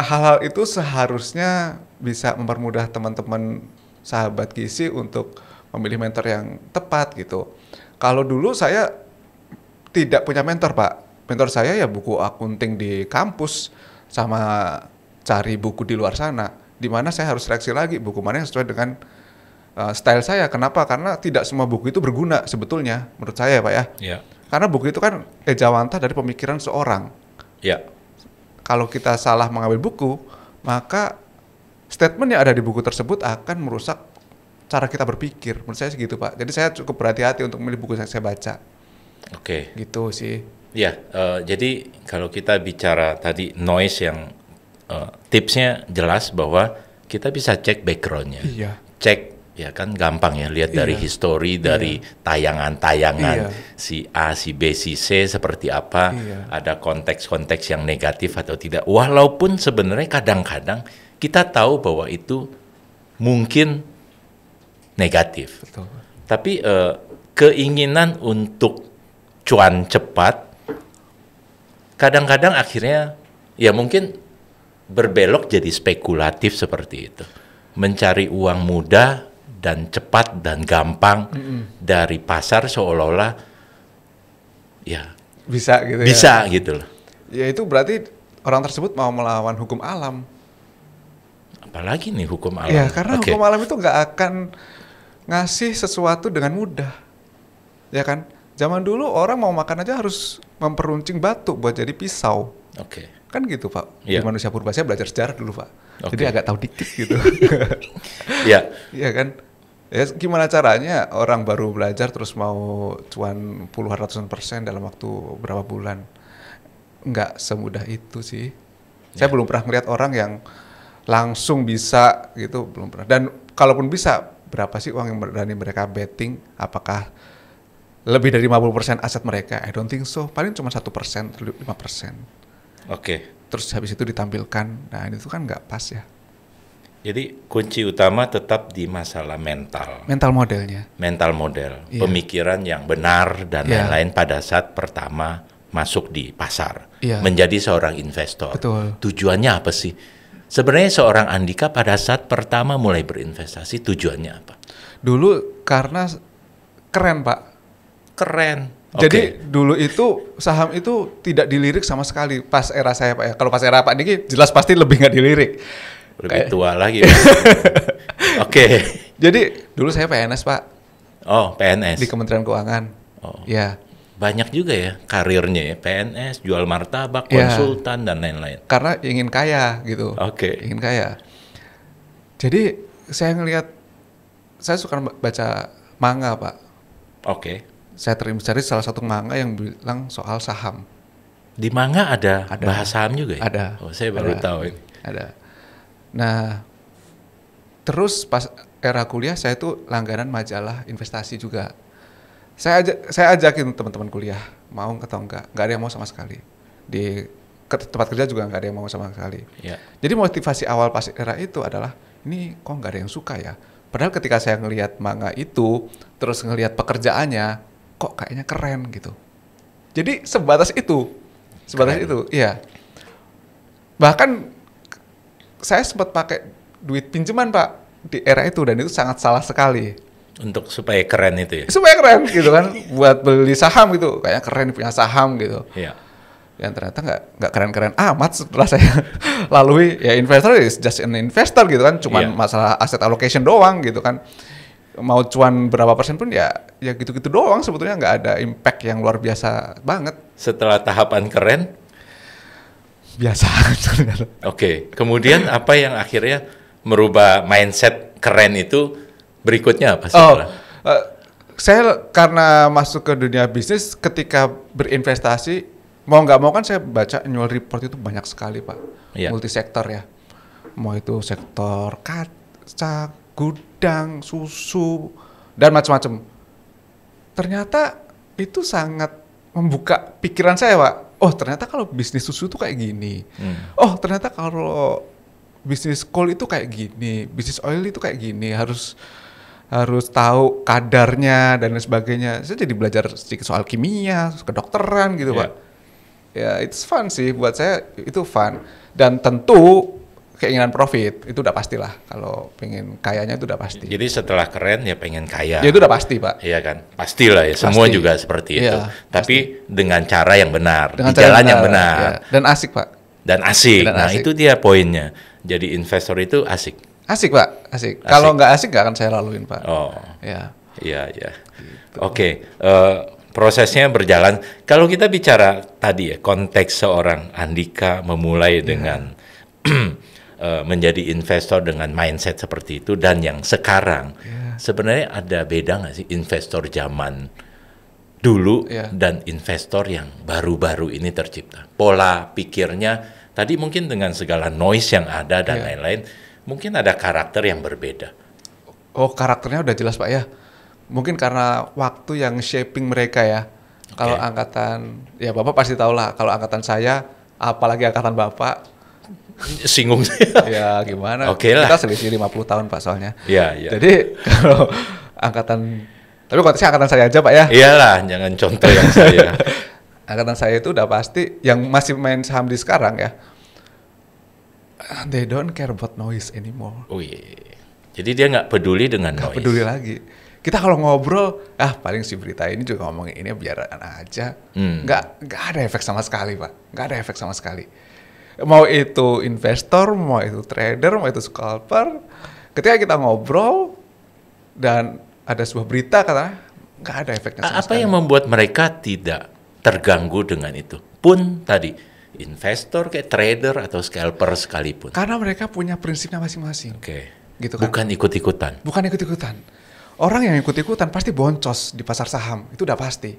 hal-hal itu seharusnya bisa mempermudah teman-teman sahabat Kisi untuk memilih mentor yang tepat gitu. Kalau dulu saya tidak punya mentor Pak. Mentor saya ya buku akunting di kampus sama cari buku di luar sana. Di mana saya harus seleksi lagi buku mana yang sesuai dengan style saya. Kenapa? Karena tidak semua buku itu berguna sebetulnya menurut saya Pak ya. Karena buku itu kan ejawantah dari pemikiran seorang. Kalau kita salah mengambil buku, maka statement yang ada di buku tersebut akan merusak cara kita berpikir. Menurut saya segitu Pak. Jadi saya cukup berhati-hati untuk memilih buku yang saya baca. Gitu sih. Jadi kalau kita bicara tadi noise yang tipsnya jelas bahwa kita bisa cek background-nya. Cek ya kan gampang ya, lihat dari history, dari tayangan-tayangan si A, si B, si C seperti apa, ada konteks-konteks yang negatif atau tidak. Walaupun sebenarnya kadang-kadang kita tahu bahwa itu mungkin negatif. Tapi keinginan untuk cuan cepat kadang-kadang akhirnya ya mungkin berbelok jadi spekulatif seperti itu. Mencari uang mudah dan cepat dan gampang dari pasar seolah-olah ya bisa gitu ya. Bisa gitu loh. Ya itu berarti orang tersebut mau melawan hukum alam. Apalagi nih hukum alam. Ya karena hukum alam itu nggak akan ngasih sesuatu dengan mudah. Ya kan? Zaman dulu orang mau makan aja harus memperuncing batu buat jadi pisau. Kan gitu Pak. Di manusia purba, saya belajar sejarah dulu Pak. Jadi agak tahu dikit gitu. Iya kan. Ya gimana caranya orang baru belajar terus mau cuan puluhan ratusan persen dalam waktu berapa bulan? Nggak semudah itu sih. Saya belum pernah ngeliat orang yang langsung bisa gitu, belum pernah. Dan kalaupun bisa, berapa sih uang yang berani mereka betting? Apakah lebih dari 50% aset mereka? I don't think so. Paling cuma 1%, 5%. Terus habis itu ditampilkan. Nah itu kan nggak pas ya. Jadi kunci utama tetap di masalah mental. Mental modelnya. Mental model. Pemikiran yang benar dan lain-lain pada saat pertama masuk di pasar. Menjadi seorang investor. Tujuannya apa sih? Sebenarnya seorang Andika pada saat pertama mulai berinvestasi tujuannya apa? Dulu karena keren Pak. Keren. Jadi dulu itu saham itu tidak dilirik sama sekali pas era saya Pak ya. Kalau pas era Pak Niki jelas pasti lebih nggak dilirik. Lebih tua lagi. Jadi dulu saya PNS Pak. PNS. Di Kementerian Keuangan. Ya. banyak juga ya karirnya ya, PNS, jual martabak, Ya. konsultan dan lain-lain. Karena ingin kaya gitu. Oke. Ingin kaya. Jadi saya ngelihat, saya suka baca manga Pak. Oke. Saya terinspirasi salah satu manga yang bilang soal saham. Di manga ada Ada. bahas saham juga ya? Ada. Oh, saya baru Ada. tahu ini. Ada. Nah, terus pas era kuliah saya tuh langganan majalah investasi juga. Saya ajakin teman-teman kuliah, mau atau enggak ada yang mau sama sekali. Di tempat kerja juga nggak ada yang mau sama sekali. Ya. Jadi motivasi awal pas era itu adalah, ini kok nggak ada yang suka ya. Padahal ketika saya ngelihat manga itu, terus ngelihat pekerjaannya, kok kayaknya keren gitu. Jadi sebatas itu, iya. Bahkan saya sempat pakai duit pinjaman Pak di era itu, dan itu sangat salah sekali. Untuk supaya keren itu ya? Supaya keren gitu kan, buat beli saham gitu, kayaknya keren punya saham gitu. Iya. Yang ternyata nggak keren-keren amat setelah saya lalui. Ya investor is just an investor gitu kan, cuman masalah asset allocation doang gitu kan. Mau cuan berapa persen pun ya gitu-gitu doang, sebetulnya nggak ada impact yang luar biasa banget. Setelah tahapan keren, Biasa. oke. Kemudian apa yang akhirnya merubah mindset keren itu berikutnya apa setelah? Saya karena masuk ke dunia bisnis, ketika berinvestasi, mau nggak mau kan saya baca annual report itu banyak sekali Pak. Iya. Multisektor ya. Mau itu sektor kaca, gudang, susu, dan macam-macam. Ternyata itu sangat membuka pikiran saya Pak. Oh ternyata kalau bisnis susu itu kayak gini. Oh ternyata kalau bisnis coal itu kayak gini. Bisnis oil itu kayak gini. Harus tahu kadarnya dan lain sebagainya. Saya jadi belajar sedikit soal kimia, kedokteran gitu Pak. Ya it's fun sih, buat saya itu fun. Dan tentu keinginan profit itu udah pastilah. Kalau pengen kayanya itu udah pasti. Jadi setelah keren ya pengen kaya. Ya itu udah pasti Pak. Iya kan, pastilah ya. Semua Pasti. juga seperti itu. Iya, Tapi dengan cara yang benar, Dengan di cara jalan yang benar, ya. Dan asik Pak. dan asik. Dan Nah asik. itu dia poinnya. Jadi investor itu asik. Asik Pak, asik. Kalau nggak asik nggak akan saya laluin Pak. Oh, Ya. iya iya. Oke, prosesnya berjalan. Kalau kita bicara tadi ya konteks seorang Andika memulai dengan menjadi investor dengan mindset seperti itu dan yang sekarang sebenarnya ada beda nggak sih investor zaman dulu dan investor yang baru-baru ini tercipta? Pola pikirnya tadi mungkin dengan segala noise yang ada dan lain-lain, mungkin ada karakter yang berbeda. Oh karakternya udah jelas Pak ya. Mungkin karena waktu yang shaping mereka ya. Kalau angkatan, ya Bapak pasti tahu lah. Kalau angkatan saya, apalagi angkatan Bapak, Singgung ya gimana? Oke lah. Kita selisih 50 tahun Pak soalnya. Iya, iya. Jadi kalau angkatan, tapi konteksnya angkatan saya aja Pak ya. Iyalah, jangan contoh yang saya. Angkatan saya itu udah pasti, yang masih main saham di sekarang ya, they don't care about noise anymore. Oh iya. Jadi dia nggak peduli dengan Nggak noise. peduli lagi. Kita kalau ngobrol, paling si berita ini juga ngomongin ini biar aja. Nggak ada efek sama sekali Pak. Nggak ada efek sama sekali. Mau itu investor, mau itu trader, mau itu scalper, ketika kita ngobrol dan ada sebuah berita kata nggak ada efeknya sama Apa sekali. yang membuat mereka tidak terganggu dengan itu? Pun tadi investor kayak trader atau scalper sekalipun. Karena mereka punya prinsipnya masing-masing. Oke. Gitu kan. Bukan ikut-ikutan. Bukan ikut-ikutan. Orang yang ikut-ikutan pasti boncos di pasar saham. Itu udah pasti.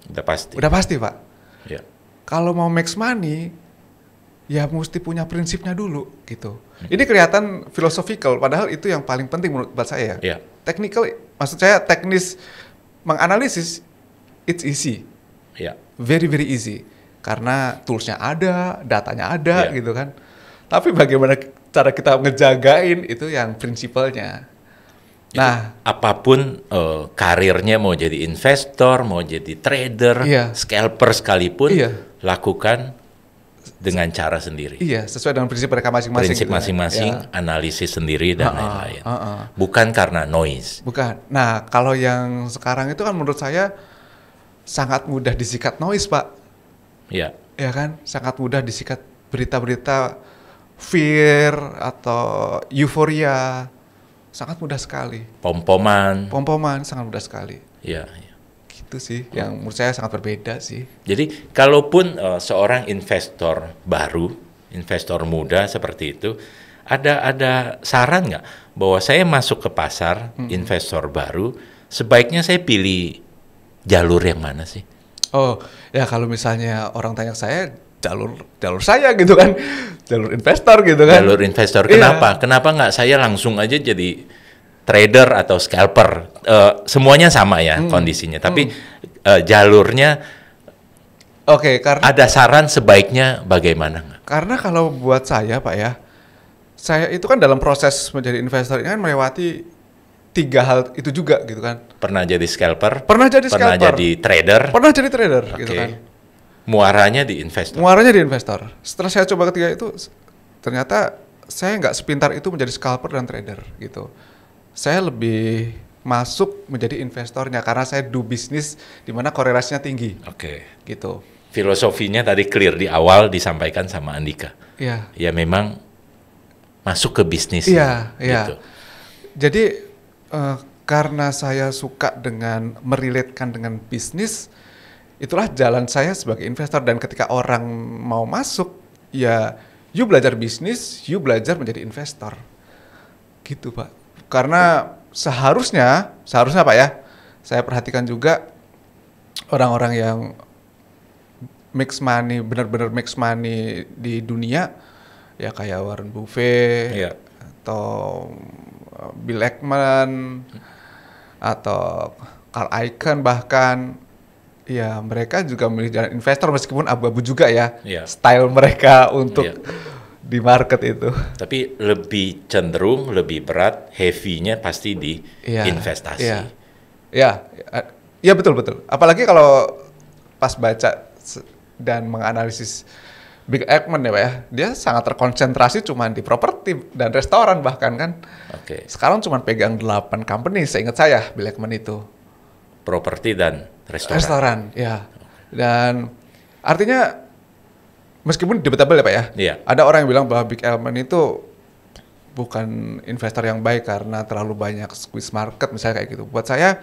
Udah pasti. Udah pasti Pak. Ya. Kalau mau make money, ya mesti punya prinsipnya dulu gitu. Ini kelihatan philosophical, padahal itu yang paling penting menurut saya. Ya. Technical, maksud saya teknis menganalisis, it's easy, Ya. very very easy, karena toolsnya ada, datanya ada, gitu kan. Tapi bagaimana cara kita ngejagain itu yang prinsipalnya. Nah, Apapun karirnya mau jadi investor, mau jadi trader, scalper sekalipun, lakukan dengan cara sendiri. Iya, sesuai dengan prinsip mereka masing-masing. Prinsip gitu, masing-masing, analisis sendiri dan lain-lain. Bukan karena noise. Bukan. Nah, kalau yang sekarang itu kan menurut saya sangat mudah disikat noise, Pak. Iya. Ya kan? Sangat mudah disikat berita-berita fear atau euforia. Sangat mudah sekali. Pom-poman. Pom-poman sangat mudah sekali. Iya. Gitu sih, yang menurut saya sangat berbeda sih. Jadi kalaupun seorang investor baru, investor muda seperti itu, ada saran nggak bahwa saya masuk ke pasar investor baru, sebaiknya saya pilih jalur yang mana sih? Oh, ya kalau misalnya orang tanya ke saya, jalur saya gitu kan, jalur investor gitu kan. Jalur investor, kenapa? Kenapa nggak saya langsung aja jadi trader atau scalper? Semuanya sama ya kondisinya, tapi jalurnya. Oke, karena Ada saran sebaiknya bagaimana nggak? Karena kalau buat saya Pak ya, saya itu kan dalam proses menjadi investor ini kan melewati 3 hal itu juga gitu kan. Pernah jadi scalper? Pernah jadi Pernah scalper. jadi trader? Pernah jadi trader gitu Oke. kan. Muaranya di investor. Muaranya di investor. Setelah saya coba ketiga itu, ternyata saya nggak sepintar itu menjadi scalper dan trader gitu. Saya lebih masuk menjadi investornya karena saya do bisnis di mana korelasinya tinggi Oke. gitu. Filosofinya tadi clear di awal disampaikan sama Andika. Iya. Ya memang masuk ke bisnis. Iya, iya. Gitu. Jadi karena saya suka dengan merelatekan dengan bisnis, itulah jalan saya sebagai investor. Dan ketika orang mau masuk, ya you belajar bisnis, you belajar menjadi investor. Gitu Pak. Karena seharusnya Pak ya, saya perhatikan juga orang-orang yang benar-benar mix money di dunia, ya kayak Warren Buffett, Iya. atau Bill Ackman, atau Carl Icahn bahkan, ya mereka juga memilih jalan investor meskipun abu-abu juga ya, Iya. style mereka untuk Iya. di market itu. Tapi lebih cenderung, lebih berat, heavy-nya pasti di Iya, investasi. Iya, iya betul. Apalagi kalau pas baca dan menganalisis Bill Ackman ya Pak ya, dia sangat terkonsentrasi cuma di properti dan restoran bahkan kan. Oke. Sekarang cuma pegang 8 company, seingat saya Bill Ackman itu. Properti dan restoran. Restoran, ya. Dan artinya meskipun debatable ya Pak ya, Iya. ada orang yang bilang bahwa Bill Ackman itu bukan investor yang baik karena terlalu banyak squeeze market misalnya kayak gitu. Buat saya,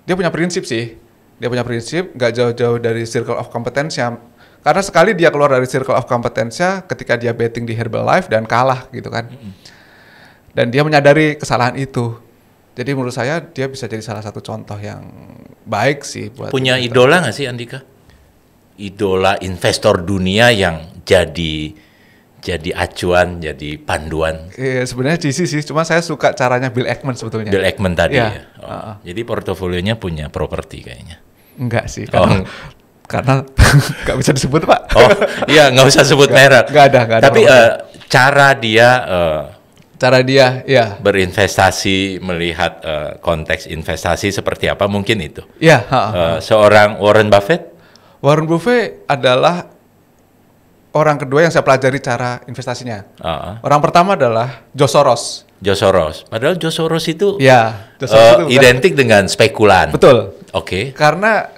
dia punya prinsip sih. Dia punya prinsip, nggak jauh-jauh dari circle of competence yang karena sekali dia keluar dari circle of competence-nya ketika dia betting di Herbalife dan kalah gitu kan. Dan dia menyadari kesalahan itu. Jadi menurut saya dia bisa jadi salah satu contoh yang baik sih buat Punya investor. idola nggak sih Andika? Idola investor dunia yang jadi acuan, jadi panduan. Iya, sebenarnya GC sih, cuma saya suka caranya Bill Ackman sebetulnya. Bill Ackman tadi Iya. ya. Oh, jadi portofolionya punya properti kayaknya. Enggak sih, Oh. karena nggak bisa disebut Pak. Oh, iya nggak usah sebut merek. Nggak ada Tapi properti. cara dia Cara dia, ya. berinvestasi, melihat konteks investasi seperti apa, mungkin itu. Ya, Seorang Warren Buffett, Warren Buffett adalah orang kedua yang saya pelajari cara investasinya. Orang pertama adalah George Soros. George Soros. Padahal George Soros itu Ya, George Soros itu bukan- identik dengan spekulan. Betul. Oke. Karena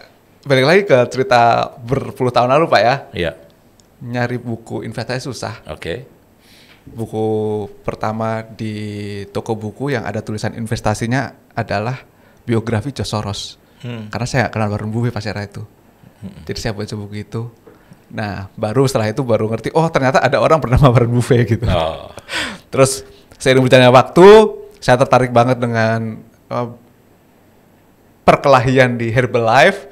balik lagi ke cerita berpuluh tahun lalu Pak ya, Iya. nyari buku investasi susah. Oke. Buku pertama di toko buku yang ada tulisan investasinya adalah biografi George Soros. Karena saya nggak kenal Warren Buffett pas era itu. Jadi saya baca buku itu. Nah, setelah itu baru ngerti, oh ternyata ada orang bernama Warren Buffett gitu. Oh. Terus seiring berjalannya waktu, saya tertarik banget dengan perkelahian di Herbalife.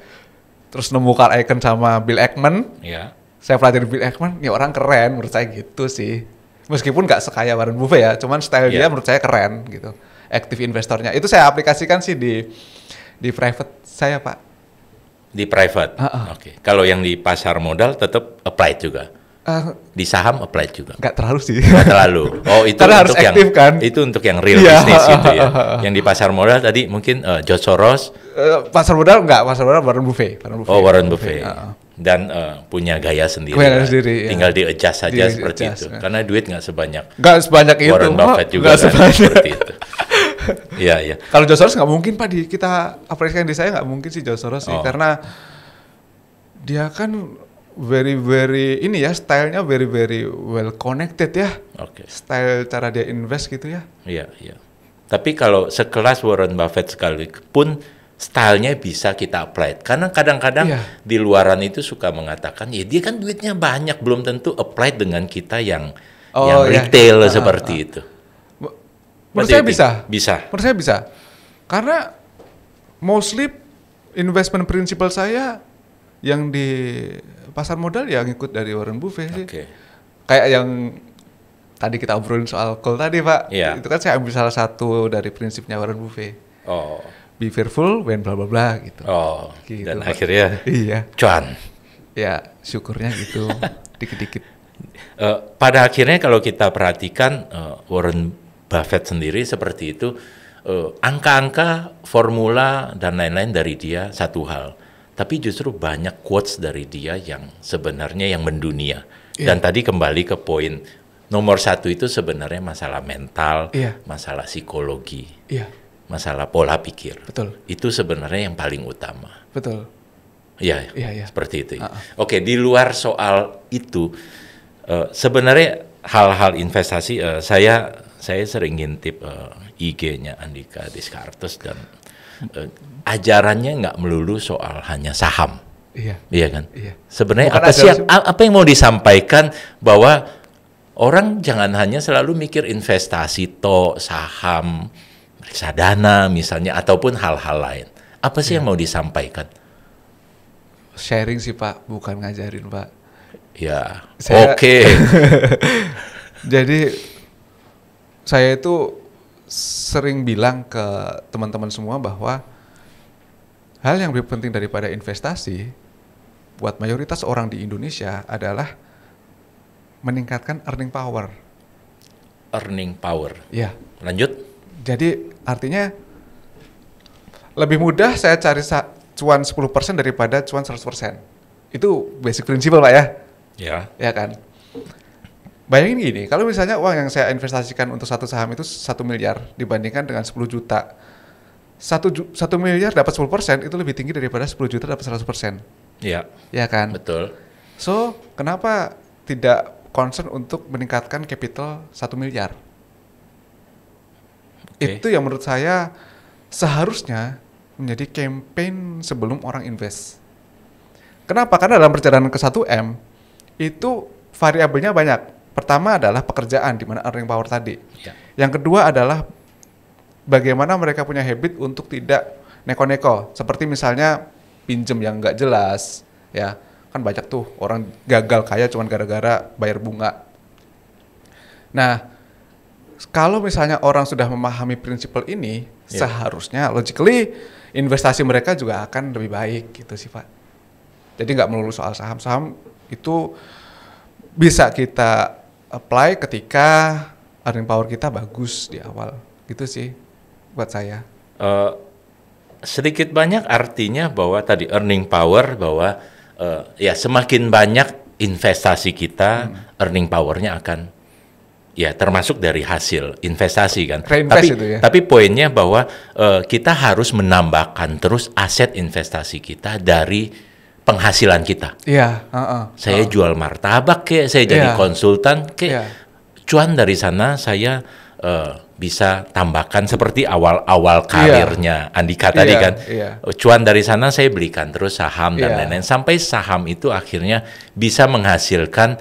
Terus nemu Carl Icahn sama Bill Ackman. Iya. Saya pelajari Bill Ackman, ya orang keren menurut saya gitu sih. Meskipun nggak sekaya Warren Buffett ya, cuman style dia menurut saya keren gitu. Active investornya. Itu saya aplikasikan sih di private saya Pak. Di private. Oke. Kalau yang di pasar modal tetap applied juga. Di saham applied juga. Nggak terlalu sih. Nggak terlalu. Oh, itu Karena harus untuk yang aktif kan? itu untuk yang real Iya. business itu ya. Yang di pasar modal tadi mungkin George Soros. Pasar modal Warren Buffett. Oh, Warren Buffett. Heeh. Dan punya gaya sendiri. Gaya kan. sendiri, ya. Tinggal di-adjust saja seperti Di-adjust, itu. ya. Karena duit nggak sebanyak Nggak sebanyak itu. Warren Buffett juga Nggak kan, sebanyak. seperti itu. Iya, iya. Kalau George Soros nggak mungkin Pak kita aplikasikan di saya nggak mungkin sih George Soros sih Oh. karena dia kan very ini ya stylenya very well connected ya. Oke. Style cara dia invest gitu ya. Iya, iya. Tapi kalau sekelas Warren Buffett sekalipun stylenya bisa kita apply. Karena kadang-kadang Iya. di luaran itu suka mengatakan, ya dia kan duitnya banyak, belum tentu apply dengan kita yang iya. retail seperti itu. Menurut What do saya you bisa. think? Bisa. Menurut saya bisa. Karena mostly investment principle saya yang di pasar modal ya ngikut dari Warren Buffett sih. Oke. Kayak yang tadi kita obrolin soal call tadi, Pak. Iya. Itu kan saya ambil salah satu dari prinsipnya Warren Buffett. Oh, Be fearful when bla bla bla gitu. oh, Gitu, dan Pak. akhirnya Iya. cuan. Ya, syukurnya gitu. Dikit-dikit. Pada akhirnya kalau kita perhatikan Warren Buffett sendiri seperti itu, angka-angka, formula dan lain-lain dari dia satu hal, tapi justru banyak quotes dari dia yang sebenarnya yang mendunia. Iya. Dan tadi kembali ke poin nomor satu itu sebenarnya masalah mental, Iya. masalah psikologi, Iya, masalah pola pikir. betul. Itu sebenarnya yang paling utama. Betul. Iya, Iya. seperti itu. Oke, di luar soal itu, sebenarnya hal-hal investasi, saya sering ngintip IG-nya Andika Diskartes dan ajarannya nggak melulu soal hanya saham, Iya. iya kan? Iya. Sebenarnya Bukan apa sih ajaran apa yang mau disampaikan bahwa orang jangan hanya selalu mikir investasi saham, reksadana misalnya ataupun hal-hal lain. Apa sih yang mau disampaikan? Sharing sih, Pak, bukan ngajarin, Pak. Ya, Saya- oke. Jadi saya itu sering bilang ke teman-teman semua bahwa hal yang lebih penting daripada investasi buat mayoritas orang di Indonesia adalah meningkatkan earning power. Earning power. Ya, Lanjut. jadi artinya lebih mudah saya cari cuan 10% daripada cuan 100%. Itu basic principle, Pak ya. Ya. Ya kan? Bayangin gini, kalau misalnya uang yang saya investasikan untuk satu saham itu 1 miliar dibandingkan dengan 10 juta. 1 miliar dapat 10% itu lebih tinggi daripada 10 juta dapat 100%. Ya. Ya kan? Betul. So, kenapa tidak concern untuk meningkatkan capital 1 miliar? Oke. Itu yang menurut saya seharusnya menjadi campaign sebelum orang invest. Kenapa? Karena dalam perjalanan ke 1M itu variabelnya banyak. Pertama adalah pekerjaan, di mana earning power tadi. Ya. Yang kedua adalah bagaimana mereka punya habit untuk tidak neko-neko. Seperti misalnya pinjem yang nggak jelas, ya kan banyak tuh orang gagal kaya cuma gara-gara bayar bunga. Nah, kalau misalnya orang sudah memahami prinsip ini, Ya. seharusnya logically investasi mereka juga akan lebih baik gitu sih, Pak. Jadi nggak melulu soal saham. Saham itu bisa kita apply ketika earning power kita bagus di awal. Gitu sih buat saya. Sedikit banyak artinya bahwa tadi earning power bahwa ya semakin banyak investasi kita, earning powernya akan ya termasuk dari hasil investasi kan. Reinvest itu ya. Tapi poinnya bahwa kita harus menambahkan terus aset investasi kita dari penghasilan kita. Iya. Saya jual martabak kayak saya jadi Iya. konsultan kayak Iya. cuan dari sana saya bisa tambahkan seperti awal-awal karirnya Andika tadi Iya, kan. iya. Cuan dari sana saya belikan terus saham dan Iya. lain-lain sampai saham itu akhirnya bisa menghasilkan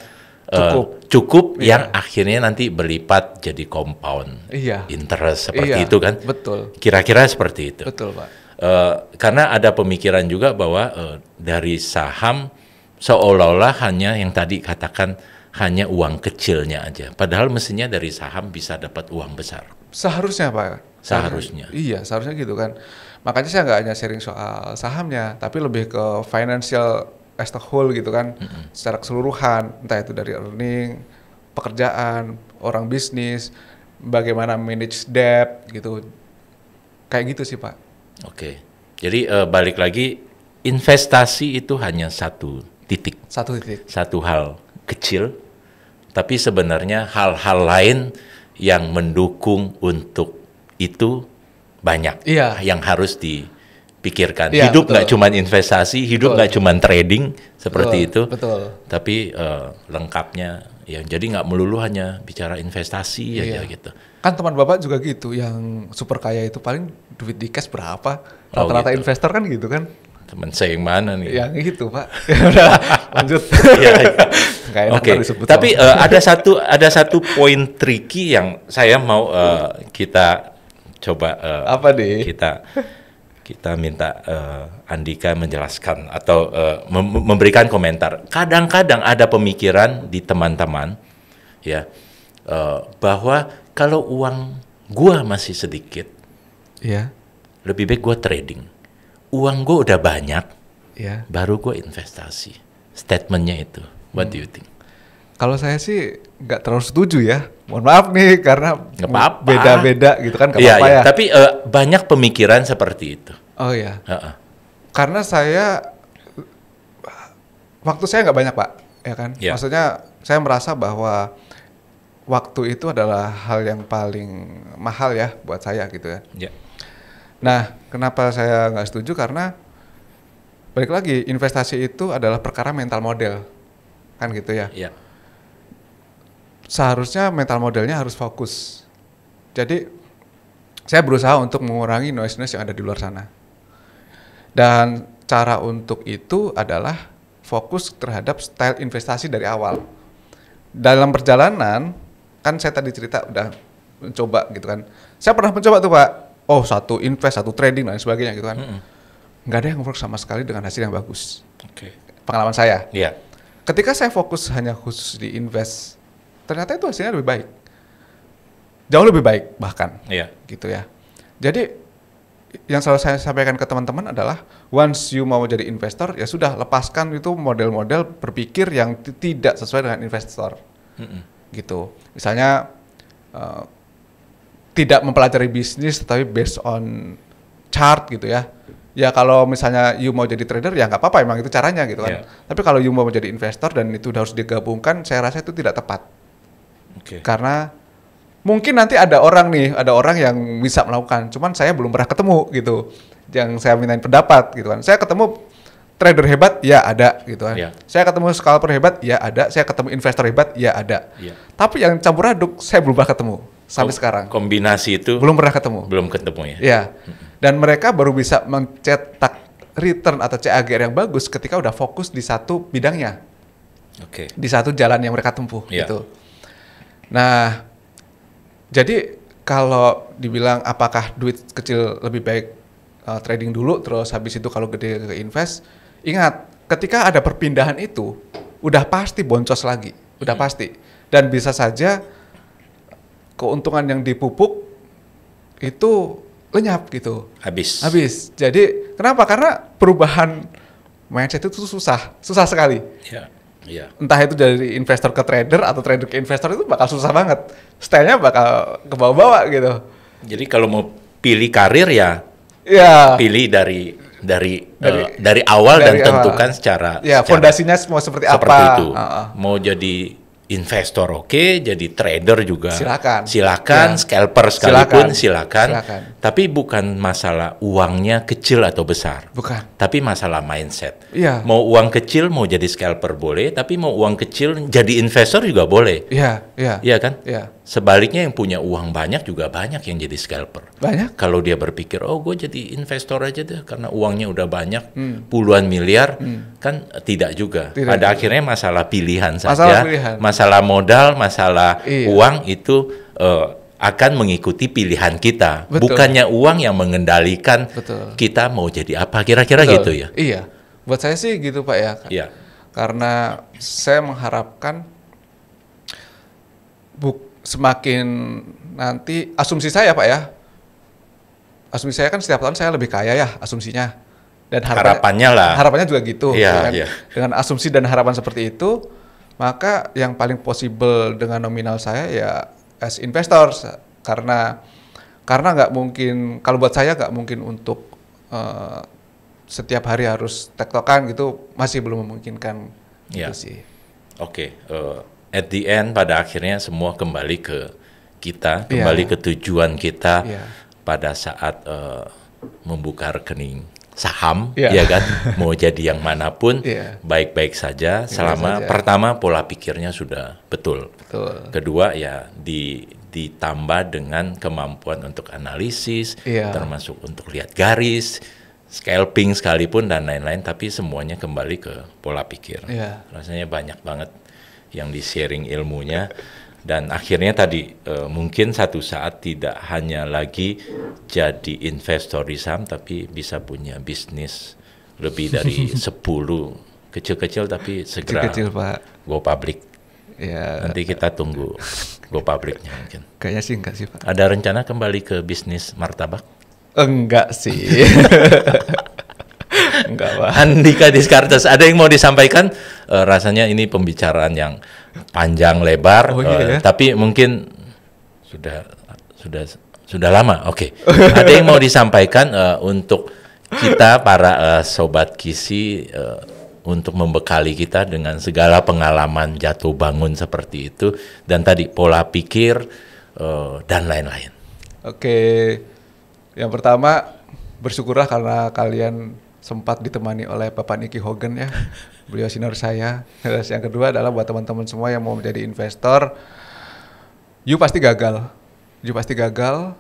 Iya. cukup yang akhirnya nanti berlipat jadi compound Iya. interest seperti Iya, itu kan. betul. Kira-kira seperti itu. Betul, Pak. Karena ada pemikiran juga bahwa dari saham seolah-olah hanya yang tadi katakan hanya uang kecilnya aja. Padahal mestinya dari saham bisa dapat uang besar. Seharusnya, Pak. Seharusnya. Iya, seharusnya gitu kan. Makanya saya nggak hanya sharing soal sahamnya, tapi lebih ke financial as a whole gitu kan. Secara keseluruhan, entah itu dari earning, pekerjaan, orang bisnis, bagaimana manage debt gitu. Kayak gitu sih, Pak. Oke. Jadi balik lagi, investasi itu hanya satu titik. Satu titik. Satu hal kecil, tapi sebenarnya hal-hal lain yang mendukung untuk itu banyak. Iya. Yang harus dipikirkan. Iya, Hidup nggak betul. cuma investasi, hidup Betul. nggak cuma trading seperti Betul, itu. betul. Tapi lengkapnya ya jadi nggak melulu hanya bicara investasi aja Iya. gitu. Kan teman Bapak juga gitu, yang super kaya itu paling duit di cash berapa? Oh, Rata-rata gitu. investor kan gitu kan? Teman saya yang mana nih? Yang gitu Pak. Ya udah lanjut. Iya, iya. Nggak enak Oke, kalau disebut tapi sama. ada satu poin tricky yang saya mau kita coba Apa nih? kita minta Andika menjelaskan atau memberikan komentar. Kadang-kadang ada pemikiran di teman-teman ya bahwa kalau uang gua masih sedikit, Iya. lebih baik gua trading. Uang gua udah banyak, Iya. baru gua investasi. Statementnya itu, what do you think? Kalau saya sih nggak terlalu setuju ya. Mohon maaf nih karena Nggak apa-apa. beda-beda gitu kan, nggak Iya, apa-apa iya. ya. Tapi banyak pemikiran seperti itu. Oh iya. Heeh. Karena waktu saya nggak banyak Pak, ya kan. Iya. Maksudnya saya merasa bahwa waktu itu adalah hal yang paling mahal ya buat saya gitu ya. Ya. Nah, kenapa saya nggak setuju? Karena balik lagi, investasi itu adalah perkara mental model, kan gitu ya. Iya. Seharusnya mental modelnya harus fokus. Jadi, saya berusaha untuk mengurangi noise-noise yang ada di luar sana. Dan cara untuk itu adalah fokus terhadap style investasi dari awal. Dalam perjalanan, kan saya tadi cerita udah mencoba gitu kan. Saya pernah mencoba tuh Pak, satu invest, satu trading dan sebagainya gitu kan. Nggak ada yang work sama sekali dengan hasil yang bagus. Oke. Pengalaman saya. Iya. Ketika saya fokus hanya khusus di invest, ternyata itu hasilnya lebih baik. Jauh lebih baik bahkan. Iya. Gitu ya. Jadi yang selalu saya sampaikan ke teman-teman adalah once you mau jadi investor, ya sudah lepaskan itu model-model berpikir yang tidak sesuai dengan investor. Gitu. Misalnya tidak mempelajari bisnis tapi based on chart gitu ya. Ya kalau misalnya you mau jadi trader ya nggak apa-apa, emang itu caranya gitu kan. Yeah. Tapi kalau you mau menjadi investor dan itu harus digabungkan, saya rasa itu tidak tepat. Oke. Karena mungkin nanti ada orang yang bisa melakukan, cuman saya belum pernah ketemu gitu. Yang saya mintain pendapat gitu kan. Saya ketemu trader hebat, ya ada gitu kan. Yeah. Saya ketemu scalper hebat, ya ada. Saya ketemu investor hebat, ya ada. Yeah. Tapi yang campur aduk saya belum pernah ketemu sampai sekarang. Kombinasi itu Belum pernah ketemu. belum ketemu ya. Ya. Dan mereka baru bisa mencetak return atau CAGR yang bagus ketika udah fokus di satu bidangnya. Oke. Di satu jalan yang mereka tempuh Yeah. gitu. Nah, jadi kalau dibilang apakah duit kecil lebih baik trading dulu, terus habis itu kalau gede ke invest, ingat ketika ada perpindahan itu udah pasti boncos lagi, udah pasti, dan bisa saja keuntungan yang dipupuk itu lenyap gitu, habis. Jadi kenapa? Karena perubahan mindset itu susah sekali. Iya. Iya. Entah itu dari investor ke trader atau trader ke investor itu bakal susah banget. Stylenya bakal ke bawah-bawah gitu. Jadi kalau mau pilih karir ya Ya. pilih dari awal dan dari awal. tentukan secara Fondasinya mau seperti apa. seperti itu. Mau jadi investor oke, jadi trader juga Ya. silakan, scalper sekalipun silakan. Tapi bukan masalah uangnya kecil atau besar. Bukan. Tapi masalah mindset. Iya. Mau uang kecil mau jadi scalper boleh, tapi mau uang kecil jadi investor juga boleh. Iya. Iya kan? Iya. Sebaliknya yang punya uang banyak juga banyak yang jadi scalper. Banyak. Kalau dia berpikir, gue jadi investor aja deh karena uangnya udah banyak, puluhan miliar, kan tidak juga. Pada akhirnya masalah pilihan saja, masalah modal, masalah uang itu akan mengikuti pilihan kita. Betul. Bukannya uang yang mengendalikan kita mau jadi apa, kira-kira gitu ya? Iya. Buat saya sih gitu Pak ya. Iya. Karena saya mengharapkan semakin nanti asumsi saya Pak ya. Asumsi saya kan setiap tahun saya lebih kaya ya asumsinya. Dan harapannya lah. Harapannya juga gitu. Iya, kan? iya. Dengan asumsi dan harapan seperti itu, maka yang paling possible dengan nominal saya ya as investor. Karena nggak mungkin, kalau buat saya nggak mungkin untuk setiap hari harus tektokan gitu, masih belum memungkinkan gitu sih. Oke. At the end pada akhirnya semua kembali ke kita, kembali ke tujuan kita pada saat membuka rekening saham, ya kan? Mau jadi yang manapun, baik-baik saja selama pertama pola pikirnya sudah betul. Kedua ya ditambah dengan kemampuan untuk analisis, Iya. termasuk untuk lihat garis, scalping sekalipun dan lain-lain, tapi semuanya kembali ke pola pikir. Iya. Rasanya banyak banget yang di-sharing ilmunya, dan akhirnya tadi mungkin satu saat tidak hanya lagi jadi investor di saham, tapi bisa punya bisnis lebih dari 10 kecil-kecil tapi segera Kecil, Pak. go public. Ya, Nanti kita tunggu go publicnya mungkin. kayaknya sih enggak sih, Pak. Ada rencana kembali ke bisnis martabak? Enggak sih. Enggak, Pak. Andika Diskartes, ada yang mau disampaikan? Rasanya ini pembicaraan yang panjang lebar, Oh, iya ya? tapi mungkin sudah lama. Oke. Ada yang mau disampaikan untuk kita para sobat Kisi, untuk membekali kita dengan segala pengalaman jatuh bangun seperti itu, dan tadi pola pikir dan lain-lain. Oke. Yang pertama, bersyukurlah karena kalian sempat ditemani oleh Bapak Nicky Hogan ya. Beliau senior saya. Terus yang kedua adalah buat teman-teman semua yang mau menjadi investor, you pasti gagal. You pasti gagal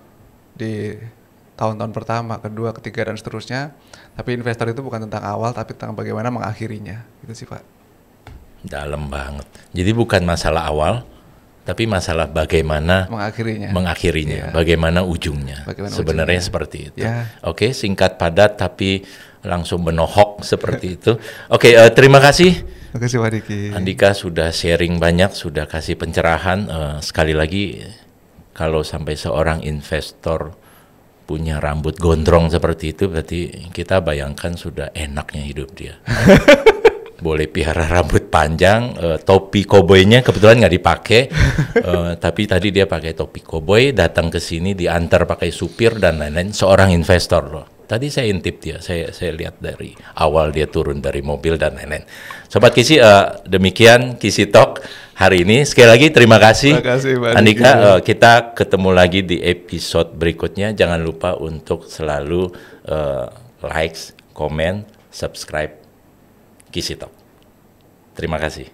di tahun-tahun pertama, kedua, ketiga, dan seterusnya. Tapi investor itu bukan tentang awal, tapi tentang bagaimana mengakhirinya. Itu sih, Pak. Dalam banget. Jadi bukan masalah awal, tapi masalah bagaimana mengakhirinya, Iya. bagaimana ujungnya. Bagaimana Sebenarnya ujungnya. seperti itu. Ya. Oke, singkat padat tapi langsung menohok seperti itu. Oke, terima kasih. Terima kasih, Pak Diki. Andika sudah sharing banyak, sudah kasih pencerahan. Sekali lagi, kalau sampai seorang investor punya rambut gondrong seperti itu, berarti kita bayangkan sudah enaknya hidup dia. Boleh piara rambut panjang, topi koboynya kebetulan nggak dipakai, tapi tadi dia pakai topi koboy, datang ke sini diantar pakai supir dan lain-lain. Seorang investor loh. Tadi saya intip dia, saya lihat dari awal dia turun dari mobil dan lain-lain. Sobat Kisi, demikian Kisi Talk hari ini. Sekali lagi terima kasih, Terima kasih, Pak Andika. Diki. Kita ketemu lagi di episode berikutnya. Jangan lupa untuk selalu likes, komen, subscribe Kisi Talk. Terima kasih.